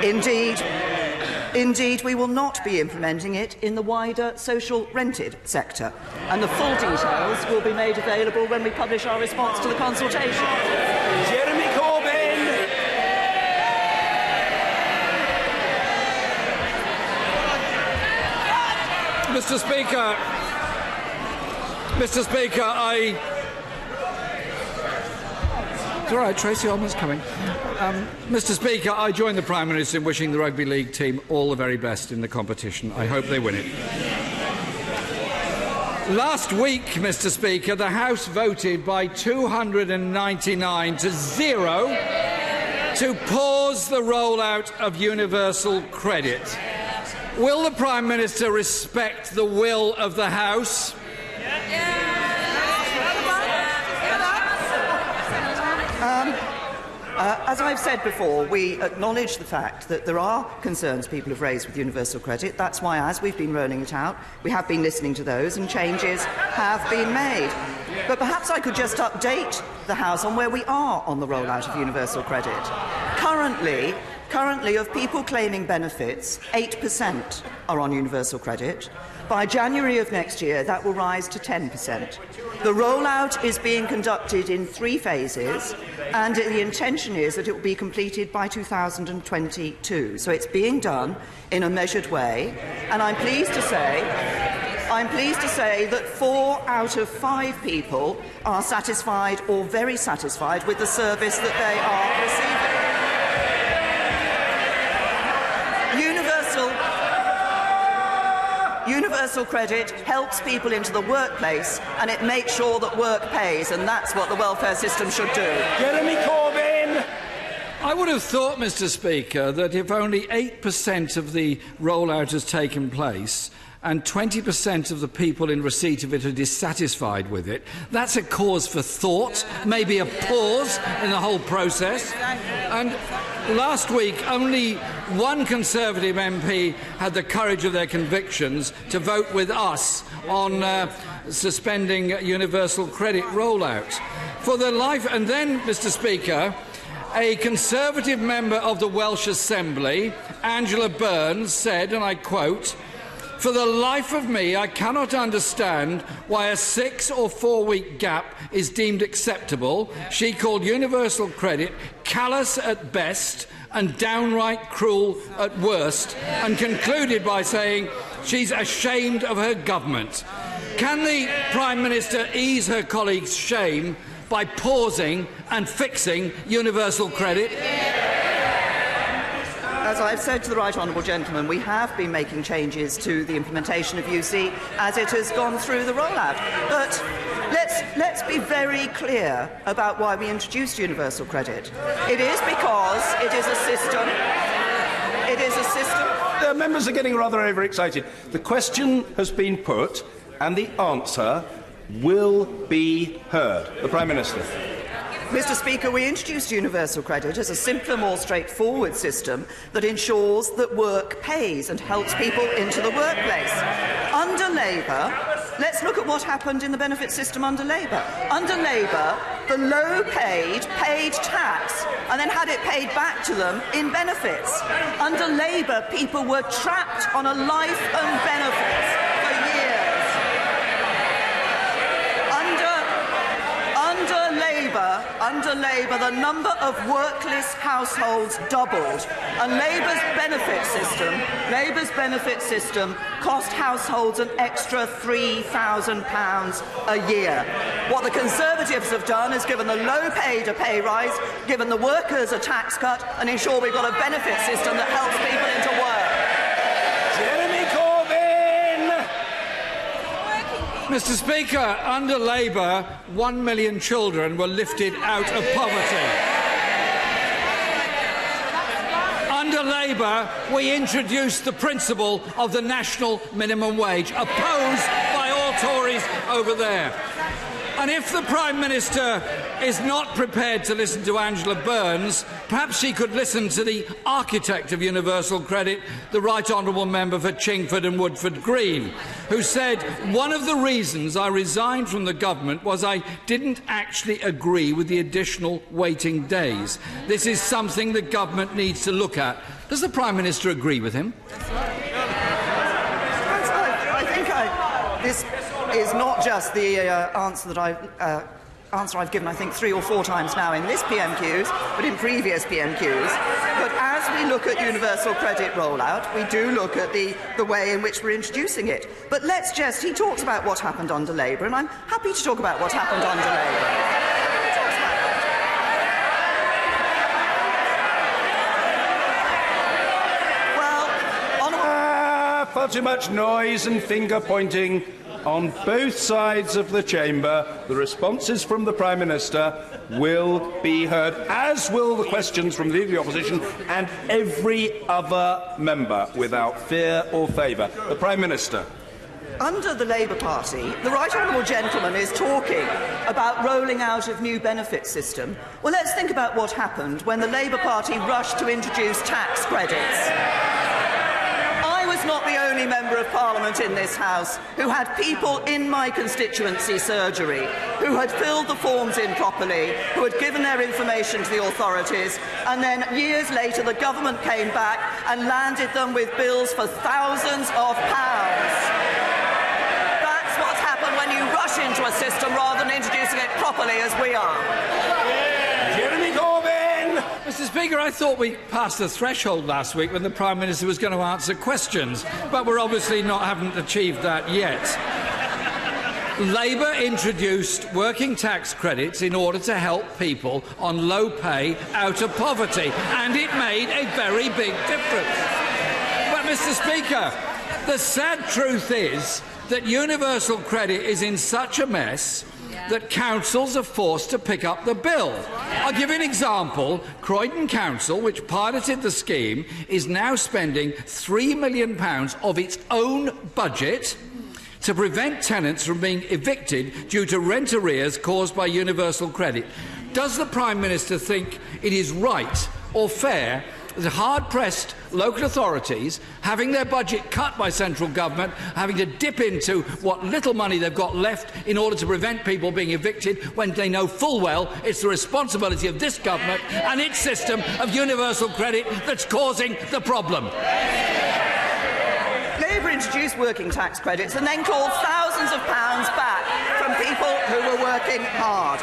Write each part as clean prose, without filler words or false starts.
Indeed, we will not be implementing it in the wider social rented sector, and the full details will be made available when we publish our response to the consultation. Jeremy Corbyn! Mr. Speaker, It's all right, Tracy Ullman's coming. Mr. Speaker, I join the Prime Minister in wishing the Rugby League team all the very best in the competition. I hope they win it. Last week, Mr. Speaker, the House voted by 299 to 0 to pause the rollout of universal credit. Will the Prime Minister respect the will of the House? As I've said before, we acknowledge the fact that there are concerns people have raised with universal credit. That's why, as we've been rolling it out, we have been listening to those and changes have been made. But perhaps I could just update the House on where we are on the rollout of universal credit. Currently, of people claiming benefits, 8% are on universal credit. By January of next year, that will rise to 10%. The rollout is being conducted in 3 phases, and the intention is that it will be completed by 2022. So it's being done in a measured way, and I'm pleased to say that 4 out of 5 people are satisfied or very satisfied with the service that they are receiving. Universal credit helps people into the workplace, and it makes sure that work pays, and that's what the welfare system should do. Jeremy Corbyn! I would have thought, Mr. Speaker, that if only 8% of the rollout has taken place and 20% of the people in receipt of it are dissatisfied with it, that's a cause for thought, maybe a pause in the whole process. And last week, only one Conservative MP had the courage of their convictions to vote with us on suspending universal credit rollout. And then, Mr. Speaker, a Conservative member of the Welsh Assembly, Angela Burns, said, and I quote, "For the life of me, I cannot understand why a 6 or 4 week gap is deemed acceptable." She called universal credit callous at best and downright cruel at worst, and concluded by saying she's ashamed of her government. Can the Prime Minister ease her colleagues' shame by pausing and fixing universal credit? As I've said to the right honourable gentleman, we have been making changes to the implementation of UC as it has gone through the rollout. But let's be very clear about why we introduced universal credit. It is because it is a system. It is a system. The members are getting rather overexcited. The question has been put, and the answer will be heard. The Prime Minister. Mr. Speaker, we introduced universal credit as a simpler, more straightforward system that ensures that work pays and helps people into the workplace. Under Labour, let's look at what happened in the benefit system under Labour. Under Labour, the low-paid paid tax and then had it paid back to them in benefits. Under Labour, people were trapped on a life and benefits for years. Under Labour, the number of workless households doubled, and Labour's benefit system cost households an extra £3,000 a year. What the Conservatives have done is given the low-paid a pay rise, given the workers a tax cut, and ensure we've got a benefit system that helps people into work. Jeremy Corbyn! Mr. Speaker, under Labour, 1 million children were lifted out of poverty. Under Labour, we introduced the principle of the national minimum wage, opposed by all Tories over there. And if the Prime Minister is not prepared to listen to Angela Burns, perhaps she could listen to the architect of universal credit, the Right Honourable Member for Chingford and Woodford Green, who said, "One of the reasons I resigned from the government was I didn't actually agree with the additional waiting days. This is something the government needs to look at." Does the Prime Minister agree with him? This is not just the answer I've given, I think, 3 or 4 times now in this PMQs, but in previous PMQs. But as we look at universal credit rollout, we do look at the way in which we're introducing it. But he talks about what happened under Labour, and I'm happy to talk about what happened under Labour. Far too much noise and finger-pointing on both sides of the chamber. The responses from the Prime Minister will be heard, as will the questions from the Leader of the Opposition and every other member, without fear or favour. The Prime Minister. Under the Labour Party, the Right Honourable Gentleman is talking about rolling out of new benefit system. Well, let's think about what happened when the Labour Party rushed to introduce tax credits. Not the only Member of Parliament in this House who had people in my constituency surgery, who had filled the forms in properly, who had given their information to the authorities, and then years later the government came back and landed them with bills for thousands of pounds. That's what's happened when you rush into a system rather than introducing it properly as we are. Mr. Speaker, I thought we passed the threshold last week when the Prime Minister was going to answer questions, but we're obviously haven't achieved that yet. Labour introduced working tax credits in order to help people on low pay out of poverty, and it made a very big difference. But, Mr. Speaker, the sad truth is that universal credit is in such a mess that councils are forced to pick up the bill. I'll give you an example. Croydon Council, which piloted the scheme, is now spending £3 million of its own budget to prevent tenants from being evicted due to rent arrears caused by universal credit. Does the Prime Minister think it is right or fair that hard-pressed local authorities, having their budget cut by central government, having to dip into what little money they've got left in order to prevent people being evicted when they know full well it's the responsibility of this government and its system of universal credit that's causing the problem? Labour introduced working tax credits and then clawed thousands of pounds back from people who were working hard.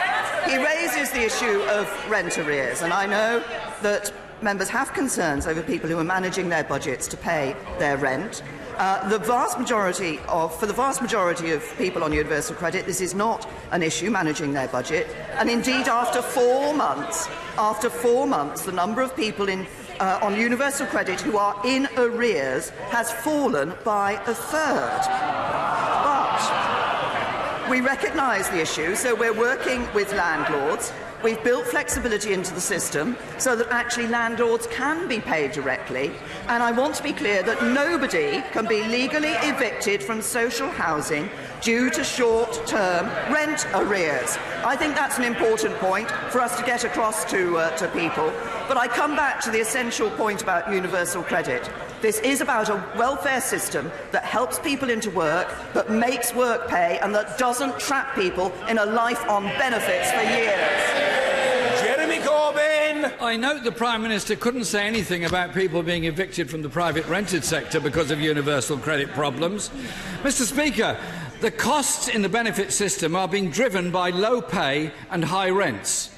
He raises the issue of rent arrears, and I know that members have concerns over people who are managing their budgets to pay their rent. For the vast majority of people on universal credit, this is not an issue, managing their budget. And indeed, after 4 months, the number of people on universal credit who are in arrears has fallen by a third. But we recognise the issue, so we're working with landlords. We've built flexibility into the system so that actually landlords can be paid directly, and I want to be clear that nobody can be legally evicted from social housing due to short-term rent arrears. I think that's an important point for us to get across to people. But I come back to the essential point about universal credit. This is about a welfare system that helps people into work, that makes work pay, and that doesn't trap people in a life on benefits for years. I note the Prime Minister couldn't say anything about people being evicted from the private rented sector because of universal credit problems. Mr. Speaker, the costs in the benefit system are being driven by low pay and high rents.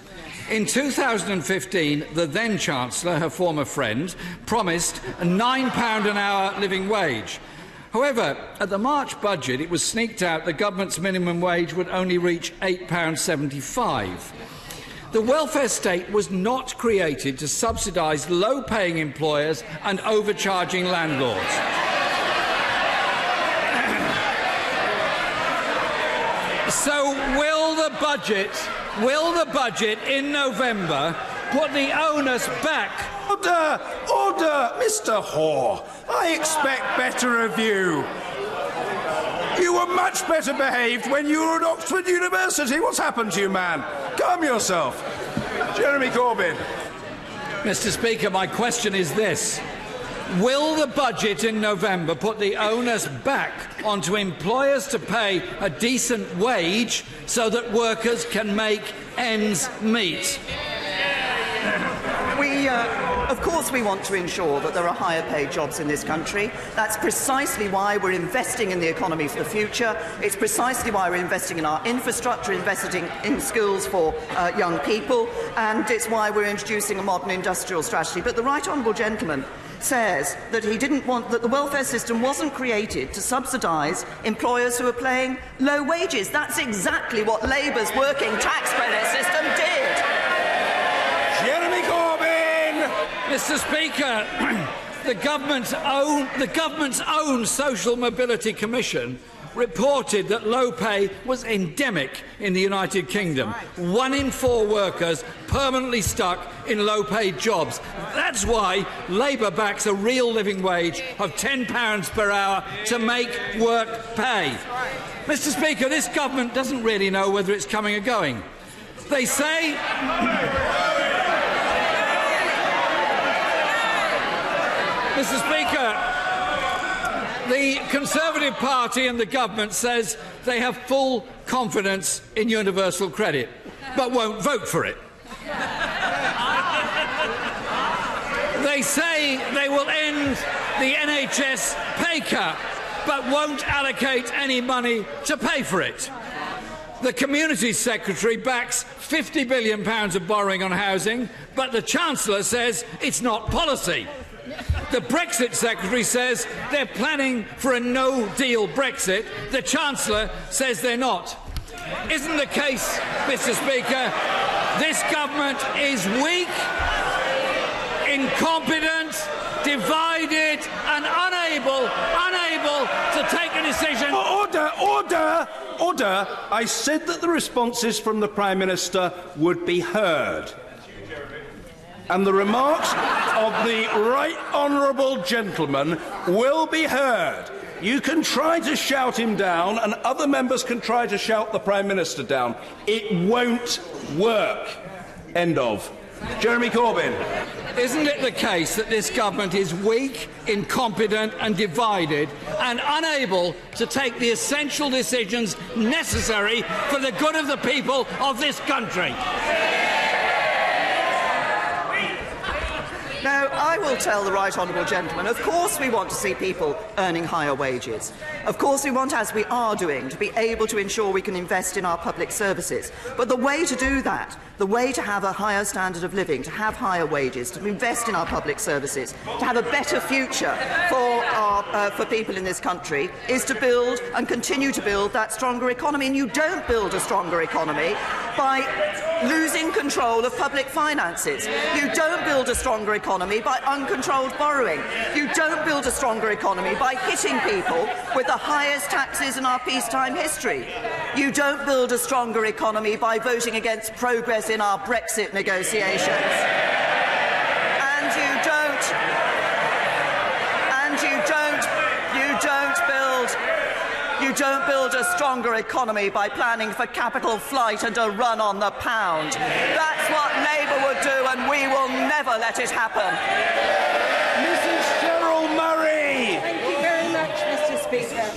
In 2015, the then Chancellor, her former friend, promised a £9 an hour living wage. However, at the March budget, it was sneaked out the government's minimum wage would only reach £8.75. The welfare state was not created to subsidise low-paying employers and overcharging landlords. So will the budget in November put the onus back? Order, Mr. Hoare. I expect better of you. You were much better behaved when you were at Oxford University. What's happened to you, man? calm yourself. Jeremy Corbyn. Mr. Speaker, my question is this. Will the budget in November put the onus back onto employers to pay a decent wage so that workers can make ends meet? Of course we want to ensure that there are higher paid jobs in this country. That's precisely why we're investing in the economy for the future. It's precisely why we're investing in our infrastructure, investing in skills for young people, and it's why we're introducing a modern industrial strategy. But the right honourable gentleman says that he didn't want that the welfare system wasn't created to subsidise employers who are paying low wages. That's exactly what Labour's working tax credit system did. Jeremy Corbyn. Mr. Speaker, the government's own Social Mobility Commission reported that low pay was endemic in the United Kingdom. 1 in 4 workers permanently stuck in low-paid jobs. That's why Labour backs a real living wage of £10 per hour to make work pay. Mr. Speaker, this government doesn't really know whether it's coming or going. They say... Mr. Speaker, the Conservative Party and the government says they have full confidence in universal credit, but won't vote for it. They say they will end the NHS pay cap, but won't allocate any money to pay for it. The Community Secretary backs £50 billion of borrowing on housing, but the Chancellor says it's not policy. The Brexit Secretary says they're planning for a no-deal Brexit. The Chancellor says they're not. Isn't the case, Mr. Speaker, this government is weak, incompetent, divided and unable to take a decision? Order! I said that the responses from the Prime Minister would be heard. And the remarks of the right honourable gentleman will be heard. You can try to shout him down, and other members can try to shout the Prime Minister down. It won't work. End of. Jeremy Corbyn. Isn't it the case that this government is weak, incompetent and divided and unable to take the essential decisions necessary for the good of the people of this country? Now, I will tell the right honourable gentleman, of course we want to see people earning higher wages. Of course we want, as we are doing, to be able to ensure we can invest in our public services. But the way to do that, the way to have a higher standard of living, to have higher wages, to invest in our public services, to have a better future for people in this country, is to build and continue to build that stronger economy. And you don't build a stronger economy by losing control of public finances. You don't build a stronger economy by uncontrolled borrowing. You don't build a stronger economy by hitting people with the highest taxes in our peacetime history. You don't build a stronger economy by voting against progress in our Brexit negotiations. You don't build a stronger economy by planning for capital flight and a run on the pound. That's what Labour would do, and we will never let it happen. Mrs. Cheryl Murray. Thank you very much, Mr. Speaker.